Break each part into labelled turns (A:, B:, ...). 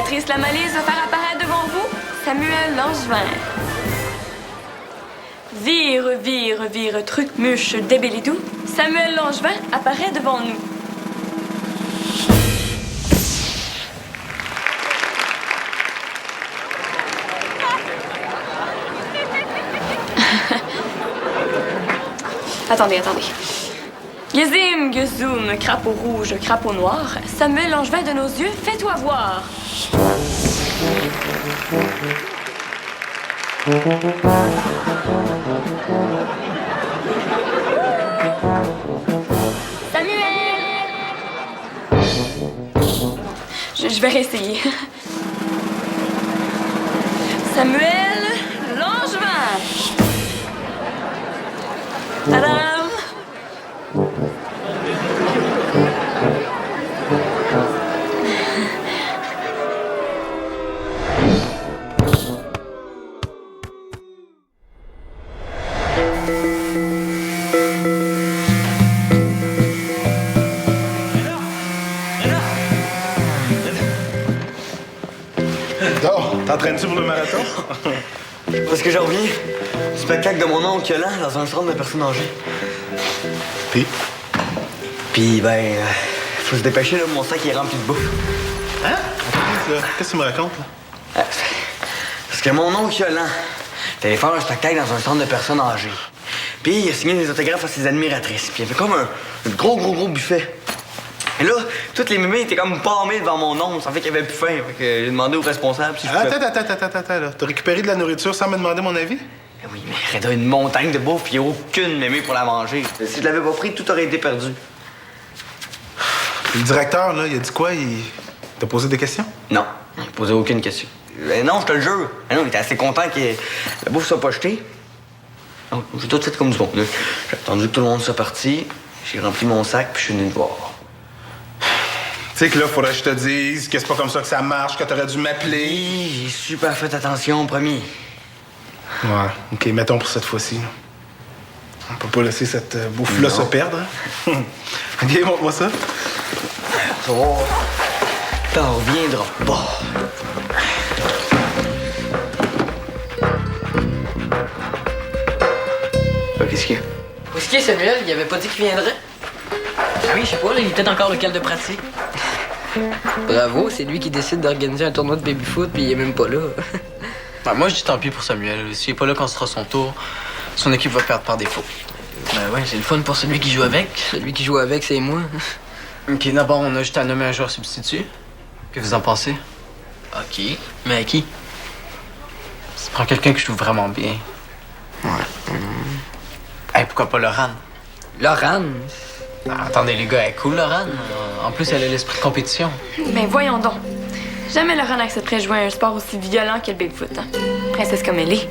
A: Béatrice Lamalise va faire apparaître devant vous Samuel Langevin. Vire, vire, vire, truc, muche, débélidou, Samuel Langevin apparaît devant nous. Attendez. Gezim, gezoum, crapaud rouge, crapaud noir, Samuel Langevin de nos yeux, fais-toi voir. Samuel! Je vais réessayer. Samuel Langevin! Tadam!
B: T'entraînes-tu pour le marathon?
C: Parce que j'en reviens du spectacle de mon oncle Yolande dans un centre de personnes âgées. Puis, faut se dépêcher, là, mon sac est rempli de bouffe.
B: Hein? Qu'est-ce que tu me racontes, là?
C: Parce que mon oncle Yolande est allé faire un spectacle dans un centre de personnes âgées. Puis, il a signé des autographes à ses admiratrices. Puis, il y avait comme un gros buffet. Et là, toutes les mémés étaient comme pâmées devant mon oncle. Ça fait qu'il avait plus faim. Fait que j'ai demandé au responsable si je pouvais...
B: Attends, là. T'as récupéré de la nourriture sans me demander mon avis?
C: Oui, mais Reda a une montagne de bouffe, il n'y a aucune mémé pour la manger. Si je l'avais pas pris, tout aurait été perdu.
B: Le directeur, là, il a dit quoi? Il t'a posé des questions?
C: Non, il m'a posé aucune question. Non, je te le jure. Non, il était assez content que la bouffe soit pas jetée. Donc, j'ai tout fait comme du bon. J'ai attendu que tout le monde soit parti. J'ai rempli mon sac, puis je suis venu te voir.
B: Tu sais que là, faudrait que je te dise que c'est pas comme ça que ça marche, que t'aurais dû m'appeler.
C: Oui, j'ai super fait attention, promis.
B: Ouais, OK, mettons pour cette fois-ci. On peut pas laisser cette bouffe-là se perdre. OK, montre-moi ça.
C: Oh, t'en reviendras pas. Qu'est-ce qu'il y a?
D: Où est-ce qu'il est, Samuel? Il avait pas dit qu'il viendrait? Ah oui, je sais pas, là, il est peut-être encore local de pratique. Bravo, c'est lui qui décide d'organiser un tournoi de baby-foot, puis il est même pas là.
E: Ben, moi, je dis tant pis pour Samuel. S'il est pas là quand ce sera son tour, son équipe va perdre par défaut.
D: Ben ouais, c'est le fun pour celui qui joue avec. Celui qui joue avec, c'est moi.
E: OK, d'abord, on a juste à nommer un joueur substitut. Que vous en pensez?
D: OK. Mais à qui?
E: Ça prend quelqu'un que je trouve vraiment bien.
D: Ouais.
E: Hey, pourquoi pas Laurane?
D: Laurane?
E: Ah, attendez, les gars, elle est cool, Laurane. En plus, elle a l'esprit de compétition.
A: Ben voyons donc. Jamais Laurane accepterait jouer à un sport aussi violent que le Bigfoot. Hein? Princesse comme elle est.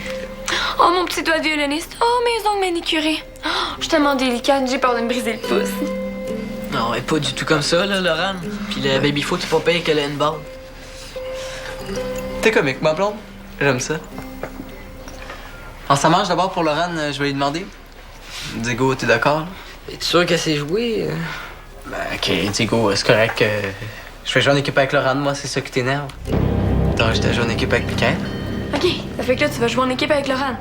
A: Oh, mon petit doigt de violoniste. Oh, mes ongles manicurés. Oh, je suis tellement délicate, j'ai peur de me briser le pouce.
D: Non, elle est pas du tout comme ça, là, Laurane. Puis le baby-foot, c'est pas pire que le handball.
E: T'es comique, ma blonde. J'aime ça. Alors, ça marche d'abord pour Laurane, je vais lui demander. Diego, t'es d'accord? Là?
D: Es-tu sûr qu'elle sait jouer?
E: Ben, OK, Diego, c'est correct. Je fais jouer en équipe avec Laurane, moi, c'est ça qui t'énerve. Donc, j'étais joué en équipe avec Piquet.
A: OK, ça fait que là, tu vas jouer en équipe avec Laurane.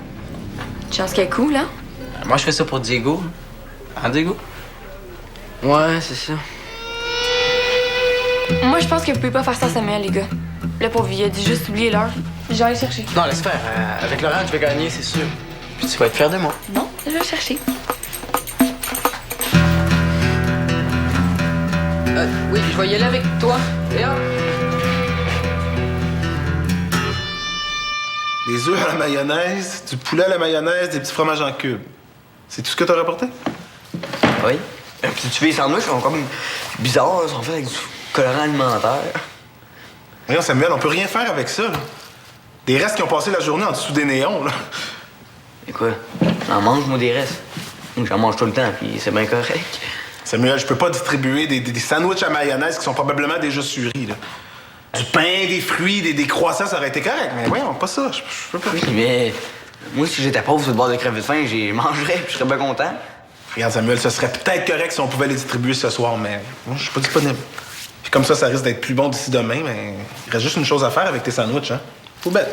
A: Chance qu'elle est cool, hein?
E: Moi, je fais ça pour Diego. Hein, Diego?
D: Ouais, c'est ça.
A: Moi, je pense que vous pouvez pas faire ça à Samuel, les gars. Le pauvre, il a dit juste oublier l'heure. Je vais aller chercher.
E: Non, laisse faire. Avec Laurane, je vais gagner, c'est sûr. Puis tu vas être fier de moi.
A: Non, je vais chercher.
D: Oui, je vais y aller avec toi. Léa?
B: Des œufs à la mayonnaise, du poulet à la mayonnaise, des petits fromages en cubes. C'est tout ce que t'as rapporté?
C: Oui. Puis tu fais les sandwichs, ils sont comme bizarres, ils sont faits avec du colorant alimentaire.
B: Voyons, Samuel, on peut rien faire avec ça, là. Des restes qui ont passé la journée en dessous des néons, là.
C: Et quoi? J'en mange, moi, des restes. J'en mange tout le temps, puis c'est bien correct.
B: Samuel, je peux pas distribuer des sandwichs à mayonnaise qui sont probablement déjà surris, là. Du pain, des fruits, des croissants, ça aurait été correct. Mais voyons, pas ça. Je peux pas.
C: Oui, mais moi, si j'étais pauvre sur le bord de crever de faim, j'y mangerais, puis je serais bien content.
B: Regarde, Samuel, ce serait peut-être correct si on pouvait les distribuer ce soir, mais moi, je suis pas disponible. Puis comme ça risque d'être plus bon d'ici demain, mais il reste juste une chose à faire avec tes sandwichs, hein? Poubelle.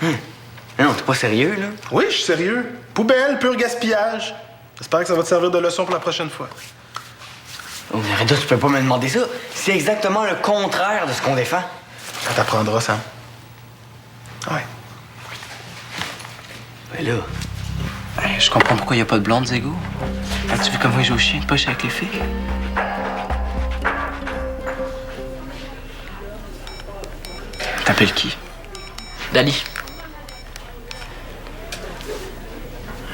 C: Non, t'es pas sérieux, là?
B: Oui, je suis sérieux. Poubelle, pur gaspillage. J'espère que ça va te servir de leçon pour la prochaine fois.
C: Oh, mais Reda, tu peux pas me demander ça. C'est exactement le contraire de ce qu'on défend.
B: Ça t'apprendra, Sam. Ouais.
C: Ben là...
E: Hey, je comprends pourquoi il n'y a pas de blonde, Zego. As-tu vu comment il joue au chien de poche avec les filles? T'appelles qui?
D: Dali.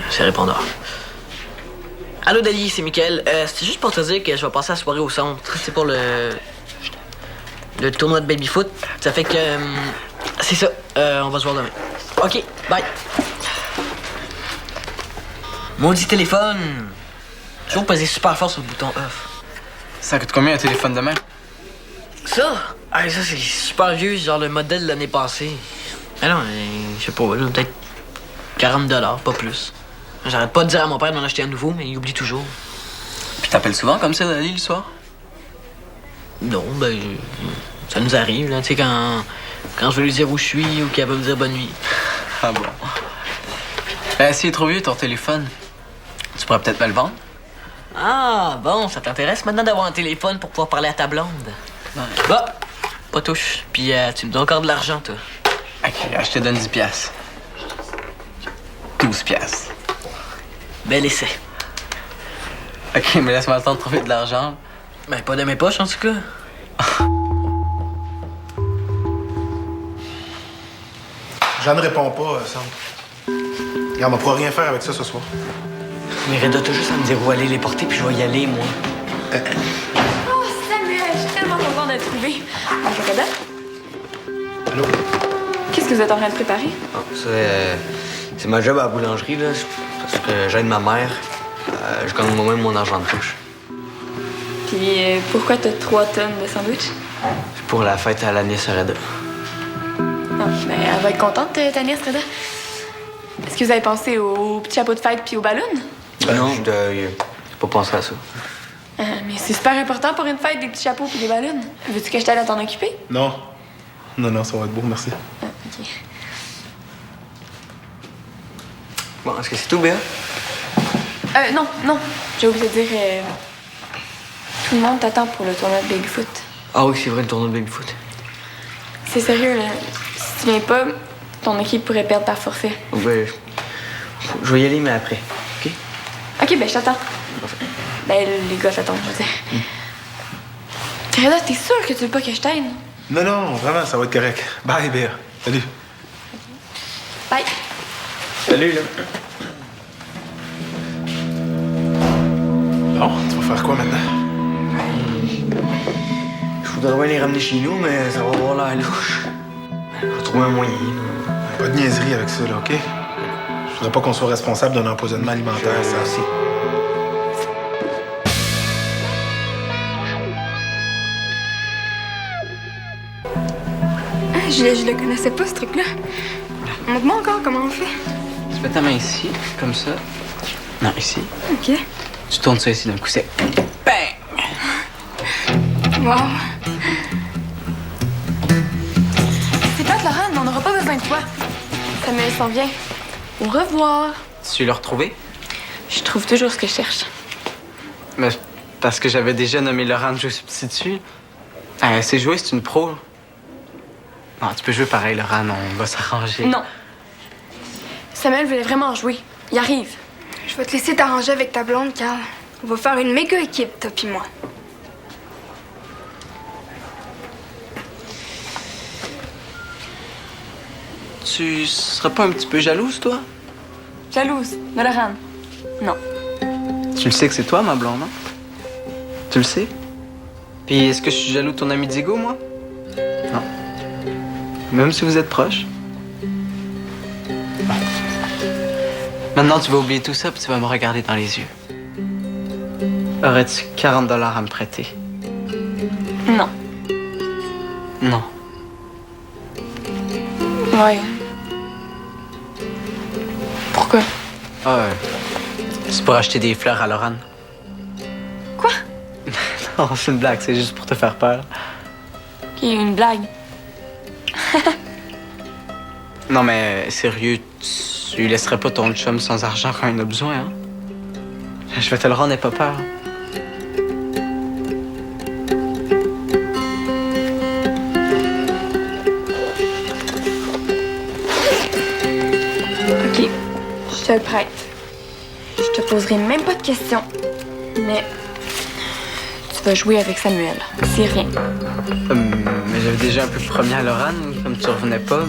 D: C'est répondeur. Allô, Dali, c'est Mickaël. C'était juste pour te dire que je vais passer la soirée au centre. C'est pour le tournoi de baby-foot. Ça fait que... c'est ça. On va se voir demain. OK, bye. Maudit téléphone. Toujours peser super fort sur le bouton off.
E: Ça coûte combien un téléphone demain?
D: Ça? Ah, ça, c'est super vieux, genre le modèle de l'année passée. Mais non, je sais pas, là, peut-être 40 $, pas plus. J'arrête pas de dire à mon père d'en acheter un nouveau, mais il oublie toujours.
E: Puis t'appelles souvent comme ça, Dali, le soir?
D: Non, ben, ça nous arrive, là, tu sais, quand je veux lui dire où je suis ou qu'elle veut me dire bonne nuit.
E: Ah bon. Ben, s'il est trop vieux, ton téléphone, tu pourrais peut-être me le vendre?
D: Ah, bon, ça t'intéresse maintenant d'avoir un téléphone pour pouvoir parler à ta blonde?
E: Ouais.
D: Bah, pas touche. Puis tu me donnes encore de l'argent, toi.
E: OK, je te donne 10 piastres. 12 piastres.
D: Bel essai.
E: OK, mais laisse-moi le temps de trouver de l'argent.
D: Ben, pas de mes poches, en tout cas.
B: Jean ne répond pas, Sam. Regarde, on pourra rien faire avec ça ce soir.
C: Mais Reda, t'as juste à me dire où aller les porter, puis je vais y aller, moi.
A: Oh, Samuel, je suis tellement contente de te trouver. Bonjour, Reda.
B: Allô?
A: Qu'est-ce que vous êtes en train de préparer?
C: Ah, c'est ma job à la boulangerie, là. C'est parce que j'aide ma mère. Je gagne moi-même mon argent de poche.
A: Puis pourquoi t'as 3 tonnes de sandwich?
C: C'est pour la fête à la nièce Reda.
A: Ah, ben, elle va être contente, ta nièce, Reda. Est-ce que vous avez pensé au petit chapeau de fête puis aux ballons?
C: Non, j'ai pas pensé à ça.
A: Mais c'est super important pour une fête, des petits chapeaux puis des ballons. Veux-tu que je t'aide à t'en occuper?
B: Non. Non, ça va être beau, merci.
A: Ah, OK.
C: Bon, est-ce que c'est tout, Béa?
A: Non. J'ai oublié de dire... tout le monde t'attend pour le tournoi de baby-foot.
C: Ah oui, c'est vrai, le tournoi de baby-foot.
A: C'est sérieux, là. Si tu viens pas, ton équipe pourrait perdre par forfait.
C: Ben, je vais y aller, mais après. OK?
A: OK, ben je t'attends. Ben, les gars t'attendent, je veux dire. Reda, t'es sûr que tu veux pas que je t'aide?
B: Non, vraiment, ça va être correct. Bye, Béa. Salut.
A: Bye.
C: Salut, là.
B: Bon, tu vas faire quoi maintenant?
C: Je voudrais bien les ramener chez nous, mais ça va avoir l'air louche. Je vais trouver un moyen, là.
B: Pas de niaiserie avec ça, là, OK? Je voudrais pas qu'on soit responsable d'un empoisonnement alimentaire, ça.
C: Merci.
F: Ah, je le connaissais pas, ce truc-là. Montre-moi encore comment on fait.
E: Tu mets ta main ici, comme ça. Non, ici.
F: OK.
E: Tu tournes ça ici d'un coup, c'est... Bang!
F: Wow.
A: C'est pas Laurent, mais on n'aura pas besoin de toi. Samuel s'en vient. Au revoir.
E: Tu l'as retrouvé?
A: Je trouve toujours ce que je cherche.
E: Mais parce que j'avais déjà nommé Laurent de jouer substitut. Elle sait jouer, c'est une pro. Non, tu peux jouer pareil, Laurent, on va s'arranger.
A: Non. Samuel voulait vraiment jouer. Il arrive.
F: Je vais te laisser t'arranger avec ta blonde, Carl. On va faire une méga équipe, toi pis moi.
E: Tu serais pas un petit peu jalouse, toi?
A: Jalouse de Laurent. Non.
E: Tu le sais que c'est toi, ma blonde, hein? Tu le sais? Puis est-ce que je suis jaloux de ton ami Diego, moi? Non. Même si vous êtes proches? Bon. Maintenant, tu vas oublier tout ça, puis tu vas me regarder dans les yeux. Aurais-tu 40 $ à me prêter?
A: Non.
E: Non.
A: Ouais. Pourquoi?
E: Ah, c'est pour acheter des fleurs à Laurent.
A: Quoi?
E: Non, c'est une blague, c'est juste pour te faire peur.
A: Qui est une blague.
E: Non, mais sérieux, tu laisserais pas ton chum sans argent quand il en a besoin, hein? Je vais te le rendre, n'aie pas peur.
A: OK, je te le prête. Je te poserai même pas de questions. Mais tu vas jouer avec Samuel. C'est rien.
E: Mais j'avais déjà un peu promis à Laurane, comme tu revenais pas.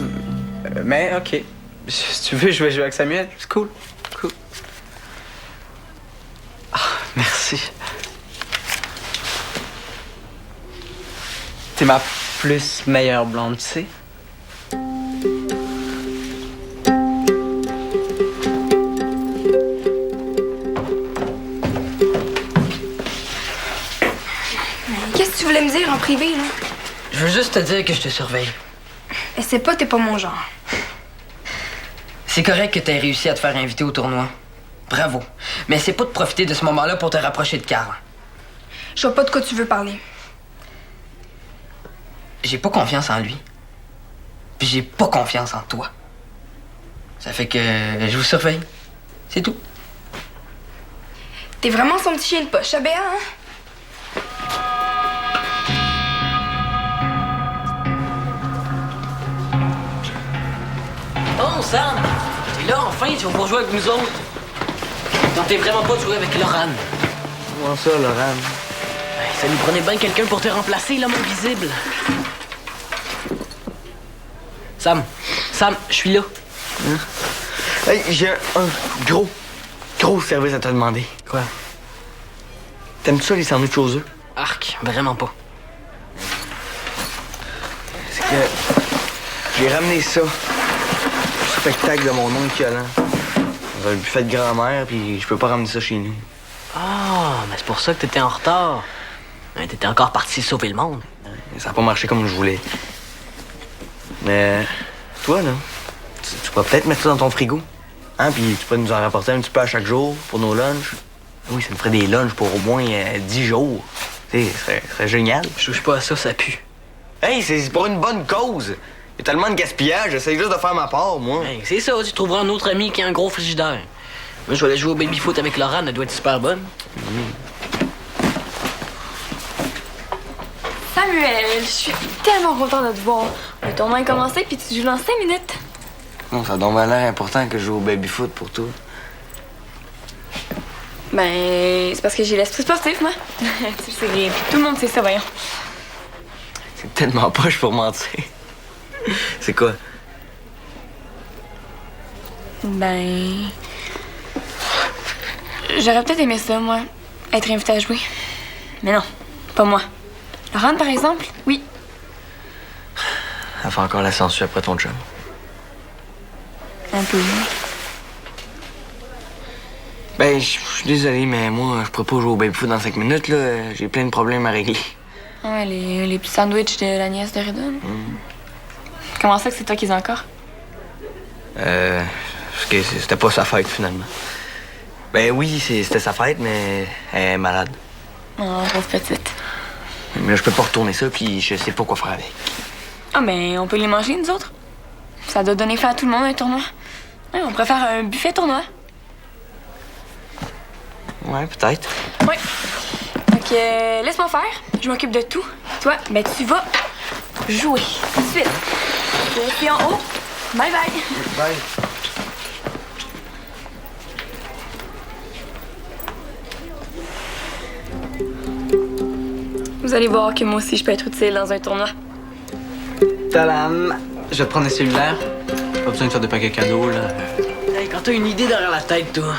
E: Mais OK. Si tu veux, je vais jouer avec Samuel. C'est cool. Cool. Ah, merci. T'es ma plus meilleure blonde, tu sais.
F: Qu'est-ce que tu voulais me dire en privé, là?
D: Je veux juste te dire que je te surveille.
F: Et c'est pas, t'es pas mon genre.
D: C'est correct que t'aies réussi à te faire inviter au tournoi. Bravo. Mais c'est pas de profiter de ce moment-là pour te rapprocher de Carl.
F: Je vois pas de quoi tu veux parler.
D: J'ai pas confiance en lui. Puis j'ai pas confiance en toi. Ça fait que je vous surveille. C'est tout.
F: T'es vraiment son petit chien de poche, Abéa, hein?
D: Oh, Sam! T'es là, enfin, tu vas pouvoir jouer avec nous autres. Tentez vraiment pas de jouer avec Laurane.
C: Comment ça, Laurane?
D: Ça nous prenait bien quelqu'un pour te remplacer, l'homme invisible. Sam, je suis là.
C: Hey, j'ai un gros service à te demander.
D: Quoi?
C: T'aimes-tu ça, les sandwichs aux œufs?
D: Arc, vraiment pas.
C: C'est que j'ai ramené ça. Le spectacle de mon oncle Yolande. Dans un buffet de grand-mère, puis je peux pas ramener ça chez nous.
D: Ah, mais c'est pour ça que t'étais en retard. Hein, t'étais encore parti sauver le monde.
C: Ça a pas marché comme je voulais. Mais toi, là, tu pourrais peut-être mettre ça dans ton frigo. Hein, puis tu peux nous en rapporter un petit peu à chaque jour pour nos lunchs. Oui, ça nous ferait des lunchs pour au moins 10 jours. Tu sais, ce serait génial.
D: Je touche pas à ça, ça pue.
C: Hey, c'est pour une bonne cause. Il y a tellement de gaspillage, j'essaie juste de faire ma part, moi.
D: Hey, c'est ça, tu trouveras un autre ami qui a un gros frigidaire. Moi, je vais aller jouer au baby-foot avec Laurane, elle doit être super bonne.
A: Samuel, je suis tellement contente de te voir. Le tournoi est commencé, puis tu joues dans 5 minutes.
C: Non, ça a donc l'air important que je joue au baby-foot pour toi.
A: Ben, c'est parce que j'ai l'esprit sportif, moi. Tu le sais bien, puis tout le monde sait ça, voyons.
C: C'est tellement poche pour mentir. C'est quoi?
A: Ben... J'aurais peut-être aimé ça, moi, être invitée à jouer. Mais non, pas moi. Laurane, par exemple, oui.
C: Elle fait encore la censure après ton chum.
A: Un peu.
C: Ben, je suis désolé, mais moi, je pourrais pas jouer au baby-foot dans 5 minutes, là. J'ai plein de problèmes à régler.
A: Ouais, les petits sandwichs de la nièce de Redon. Comment ça que c'est toi qui les as encore?
C: Parce que c'était pas sa fête, finalement. Ben oui, c'était sa fête, mais elle est malade.
A: Oh, grosse petite.
C: Mais là, je peux pas retourner ça, puis je sais pas quoi faire avec.
A: Ah, ben, on peut les manger, nous autres. Ça doit donner faim à tout le monde, un tournoi. Ouais, on pourrait faire un buffet tournoi.
C: Ouais, peut-être.
A: Oui. Donc, laisse-moi faire. Je m'occupe de tout. Toi, ben, tu vas jouer. Tout de suite. Je suis en haut. Bye bye.
C: Bye.
A: Vous allez voir que moi aussi, je peux être utile dans un tournoi.
E: Tadam! Je vais te prendre les cellulaires. Pas besoin de faire de paquets cadeaux, là.
D: Hey, quand t'as une idée derrière la tête, toi.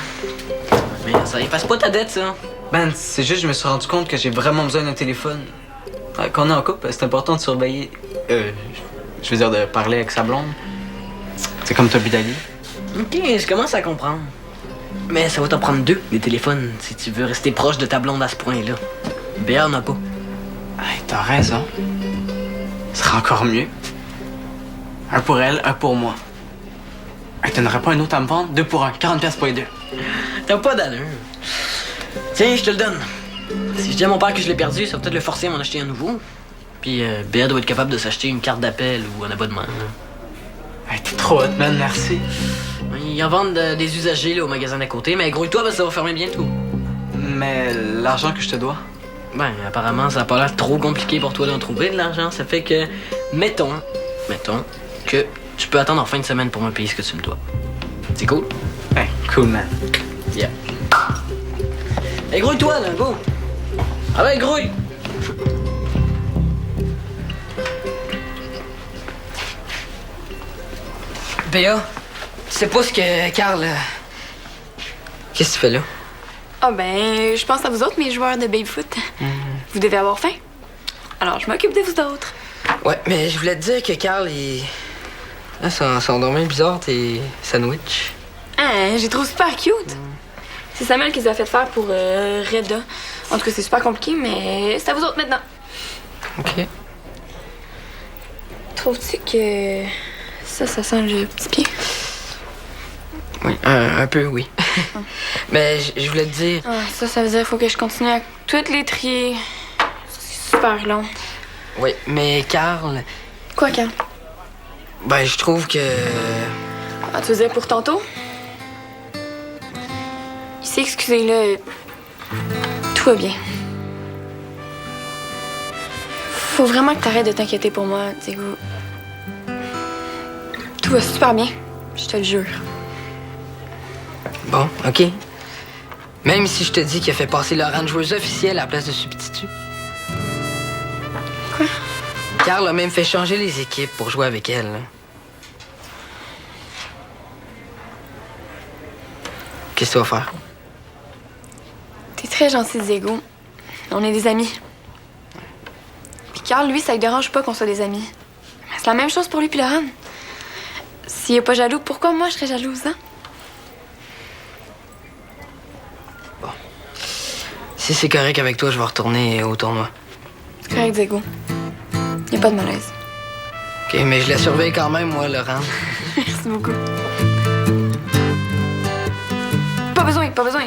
D: Mais ça efface pas ta dette, ça.
E: Ben, c'est juste, je me suis rendu compte que j'ai vraiment besoin d'un téléphone. Quand on est en couple, c'est important de surveiller. Je veux dire, de parler avec sa blonde. C'est comme Toby Dali.
D: Ok, je commence à comprendre. Mais ça va t'en prendre 2, des téléphones, si tu veux rester proche de ta blonde à ce point-là. Béa en a pas.
E: Hey, t'as raison. Ce sera encore mieux. Un pour elle, un pour moi. Hey, t'en aurais pas un autre à me vendre? 2 pour 1, 40$ pour les deux.
D: T'as pas d'allure. Tiens, je te le donne. Si je dis à mon père que je l'ai perdu, ça va peut-être le forcer à m'en acheter un nouveau. Puis Béa doit être capable de s'acheter une carte d'appel ou un abonnement.
E: Hey, t'es trop hot, man, merci.
D: Ils en vendent des usagers là, au magasin d'à côté, mais grouille-toi parce que ça va fermer bientôt.
E: Mais l'argent que je te dois?
D: Ben, apparemment, ça a pas l'air trop compliqué pour toi d'en trouver de l'argent. Ça fait que, mettons que tu peux attendre en fin de semaine pour me payer ce que tu me dois. C'est cool?
E: Hey, cool, man.
D: Yeah. Hey, grouille-toi, là, go! Ah ouais, grouille! Béa, tu sais pas ce que Carl... Qu'est-ce que tu fais là?
A: Ah ben, je pense à vous autres, mes joueurs de baby-foot. Vous devez avoir faim. Alors, je m'occupe de vous autres.
D: Ouais, mais je voulais te dire que Carl, il... Là, son nom est bizarre, tes sandwichs.
A: Ah, j'ai trouvé super cute. C'est Samuel qui les a fait faire pour Reda. En tout cas, c'est super compliqué, mais c'est à vous autres maintenant.
D: OK.
A: Trouves-tu que ça sent le petit pied?
D: Oui, un peu, oui. Mais je voulais te dire...
A: Ah, ça veut dire qu'il faut que je continue à toutes les trier. C'est super long.
D: Oui, mais Carl...
A: Quoi, Carl?
D: Ben, je trouve que...
A: Ah, tu veux dire pour tantôt? Il s'est excusé, là. Tout va bien. Faut vraiment que t'arrêtes de t'inquiéter pour moi, Diego. Tout va super bien, je te le jure.
D: Bon, OK. Même si je te dis qu'il a fait passer Laurent joueuse officielle à la place de substitut.
A: Quoi?
D: Carl a même fait changer les équipes pour jouer avec elle. Là. Qu'est-ce que tu vas faire?
A: T'es très gentil, Diego. On est des amis. Puis Carl, lui, ça le dérange pas qu'on soit des amis. Mais c'est la même chose pour lui puis Laurent. S'il est pas jaloux, pourquoi moi je serais jalouse, hein?
D: Si c'est correct avec toi, je vais retourner au tournoi.
A: C'est correct, Diego. Y a pas de malaise.
D: OK, mais je la surveille quand même, moi, Laurent.
A: Merci beaucoup. Pas besoin, non, pas besoin.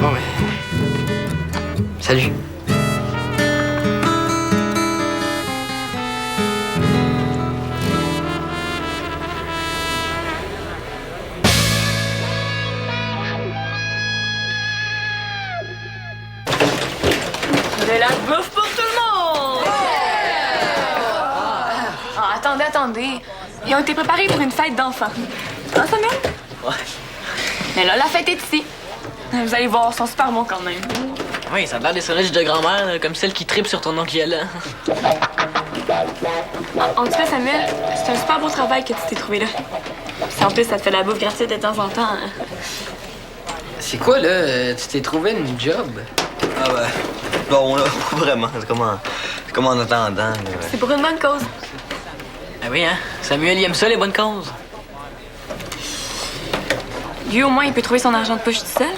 D: Bon, mais... Salut.
A: De la bouffe pour tout le monde! Ah, attendez. Ils ont été préparés pour une fête d'enfants. Hein, Samuel?
D: Ouais.
A: Mais là, la fête est ici. Vous allez voir, ils sont super bons quand même.
D: Oui, ça a l'air des sandwichs de grand-mère, là, comme celle qui tripe sur ton oncle Yala.
A: En tout cas, Samuel, c'est un super beau travail que tu t'es trouvé là. Si en plus, ça te fait de la bouffe gratuite de temps en temps. Hein.
D: C'est quoi, là? Tu t'es trouvé une job?
C: Ah ben, bon, là, pas vraiment. C'est comme en attendant, là.
A: C'est pour une bonne cause.
D: Ah oui, hein? Samuel, il aime ça, les bonnes causes.
A: Lui, au moins, il peut trouver son argent de poche tout seul.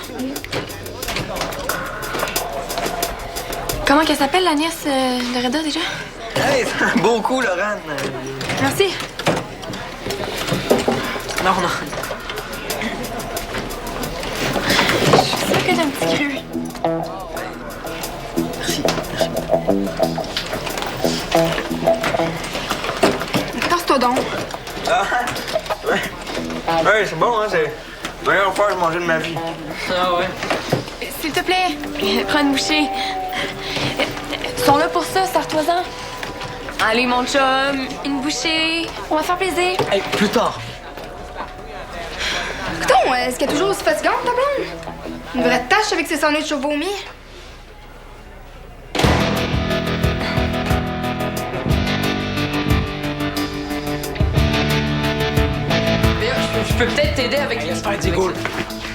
A: Comment qu'elle s'appelle, la nièce de Reda, déjà?
C: Hey, c'est un beau coup, Laurent.
A: Merci.
D: Non.
A: Je suis sûre que t'as un petit cru.
D: Merci.
F: Tasse-toi donc.
C: Ouais, c'est bon, hein, c'est la meilleure fois que j'ai mangé de ma vie.
D: Ah ouais?
A: S'il te plaît, prends une bouchée. Ils sont là pour ça, sers-toi-en. Allez, mon chum, une bouchée. On va faire plaisir.
C: Hey, plus tard.
F: Coudonc, est-ce qu'elle est toujours aussi fatigante, ta blonde? Une vraie tâche avec ses sandwichs au vomi.
D: Je peux peut-être t'aider avec...
C: Laisse faire, Diego.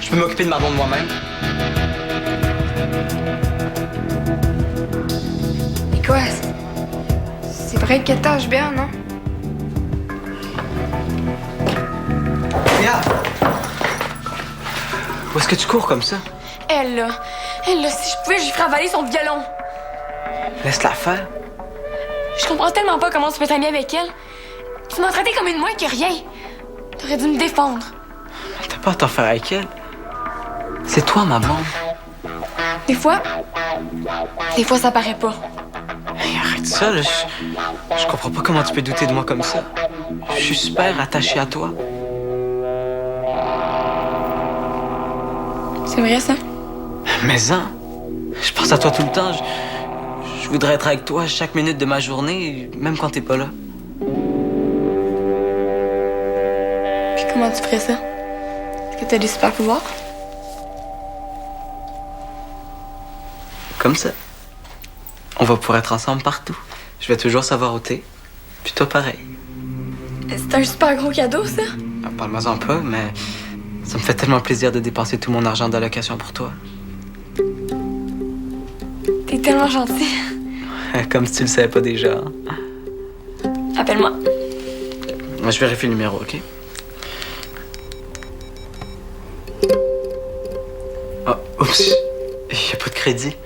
C: Je peux m'occuper de ma blonde moi-même.
F: Et quoi? C'est vrai qu'elle tâche bien, non?
E: Léa! Où est-ce que tu cours comme ça?
A: Elle, là, si je pouvais, je lui ferais avaler son violon.
E: Laisse-la faire.
A: Je comprends tellement pas comment tu peux t'aimer avec elle. Tu m'as traité comme une moins que rien. T'aurais dû me défendre.
E: T'as pas à t'en faire avec elle. C'est toi, ma blonde.
A: Des fois, ça paraît pas.
E: Hey, arrête ça, là. Je comprends pas comment tu peux douter de moi comme ça. Je suis super attaché à toi.
A: C'est vrai, ça?
E: Mais hein, je pense à toi tout le temps. Je voudrais être avec toi chaque minute de ma journée, même quand t'es pas là.
A: Puis comment tu ferais ça? Est-ce que t'as des super pouvoirs?
E: Comme ça. On va pouvoir être ensemble partout. Je vais toujours savoir où t'es. Puis toi, pareil.
A: C'est un super gros cadeau, ça?
E: Parle-moi-en pas, mais ça me fait tellement plaisir de dépenser tout mon argent d'allocation pour toi.
A: T'es tellement gentil.
E: Comme si tu le savais pas déjà. Hein?
A: Appelle-moi.
E: Moi, je vérifie le numéro, OK? Oh, oups. Il n'y a pas de crédit.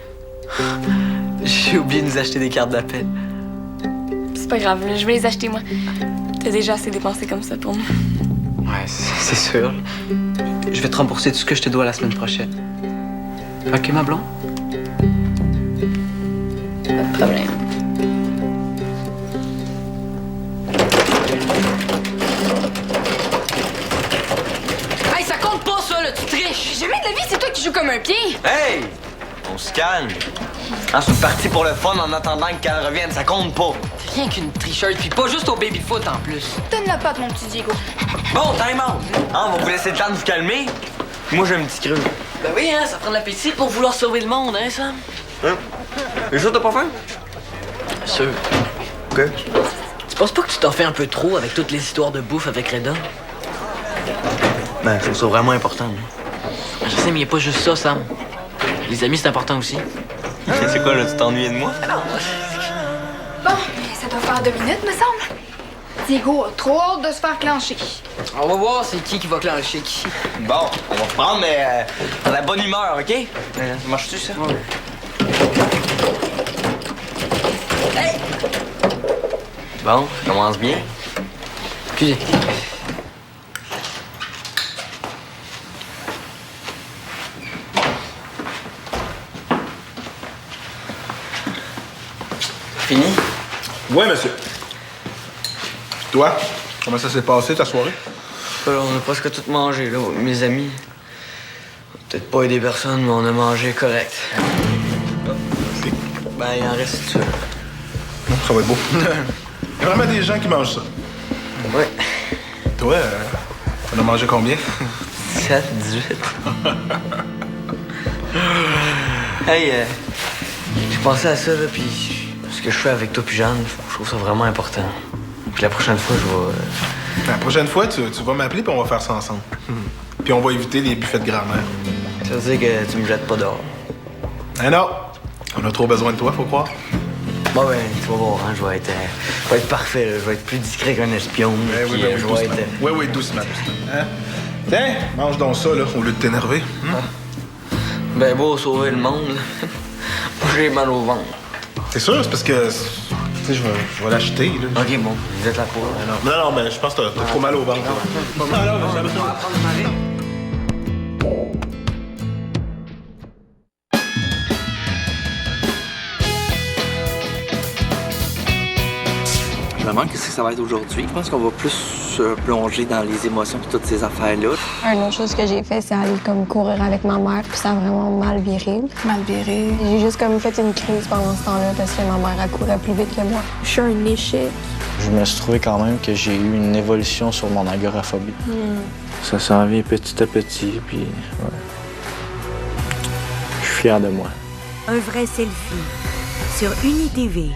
E: J'ai oublié de nous acheter des cartes d'appel.
A: C'est pas grave, là, je vais les acheter, moi. T'as déjà assez dépensé comme ça pour nous.
E: Ouais, c'est sûr. Je vais te rembourser tout ce que je te dois la semaine prochaine. OK, ma blonde?
A: Pas de problème.
D: Hey, ça compte pas, ça, là, tu triches!
A: Jamais de la vie, c'est toi qui joues comme un pied!
C: Hey! On se calme. Ah, c'est une partie pour le fun en attendant qu'elle revienne, ça compte pas.
D: T'es rien qu'une tricheuse, puis pas juste au baby-foot en plus.
F: Donne la patte, mon petit Diego.
C: Bon, time out. Hein, on va vous laisser le temps de vous calmer. Moi, j'ai un petit creux.
D: Ben oui, hein, ça prend de l'appétit pour vouloir sauver le monde, hein, Sam?
C: Hein? Les choses t'as pas faim?
D: Sûr.
C: OK.
D: Tu penses pas que tu t'en fais un peu trop avec toutes les histoires de bouffe avec Reda?
C: Ben, je trouve ça vraiment important.
D: Je sais, mais y a pas juste ça, Sam. Les amis, c'est important aussi.
C: C'est quoi, là, tu t'ennuyais de moi?
F: Bon, ça doit faire 2 minutes, me semble. Diego a trop hâte de se faire clencher.
D: On va voir c'est qui va clencher qui.
C: Bon, on va reprendre, mais dans la bonne humeur, OK? Ça marche-tu, ça?
D: Ouais. Hey!
C: Bon, ça commence bien.
D: Excusez.
C: Fini?
B: Ouais, monsieur. Puis toi, comment ça s'est passé ta soirée?
C: On a presque tout mangé, là, mes amis. Peut-être pas aider personne, mais on a mangé correct. Ben, il en reste ça.
B: Ça va être beau. Il y a vraiment des gens qui mangent ça.
C: Ouais.
B: Toi, t'en as mangé combien?
C: 17, 18. Hey, j'ai pensé à ça, là, puis ce que je fais avec toi puis Jeanne, je trouve ça vraiment important. Puis la prochaine fois, je vais...
B: La prochaine fois, tu vas m'appeler puis on va faire ça ensemble. Puis on va éviter les buffets de grand-mère.
C: Ça veut dire que tu me jettes pas dehors.
B: Eh non! On a trop besoin de toi, faut croire.
C: Bon, ben, tu vas voir, hein, je vais être parfait, là. Je vais être plus discret qu'un espion.
B: Eh oui,
C: puis,
B: ben oui,
C: je
B: doucement.
C: vais être...
B: Oui, oui, doucement. Hein? Tiens, mange donc ça, là, au lieu de t'énerver.
C: Ben beau sauver le monde, là. Moi, j'ai mal au ventre.
B: C'est sûr, c'est parce que, tu sais, je vais l'acheter, là.
C: OK, bon, vous êtes là pour...
B: Non, mais je pense que t'as trop mal au ventre. Non, mais jamais ça.
G: Je me demande qu'est-ce que ça va être aujourd'hui. Je pense qu'on va plus se plonger dans les émotions et toutes ces affaires-là.
H: Une autre chose que j'ai fait, c'est aller comme courir avec ma mère, puis ça a vraiment mal viré.
F: Mal viré.
H: J'ai juste comme fait une crise pendant ce temps-là parce que ma mère, elle courait plus vite que moi.
F: Je suis un échec.
I: Je me suis trouvé quand même que j'ai eu une évolution sur mon agoraphobie. Ça s'en vient petit à petit, puis ouais. Je suis fier de moi.
J: Un vrai selfie sur UniTV.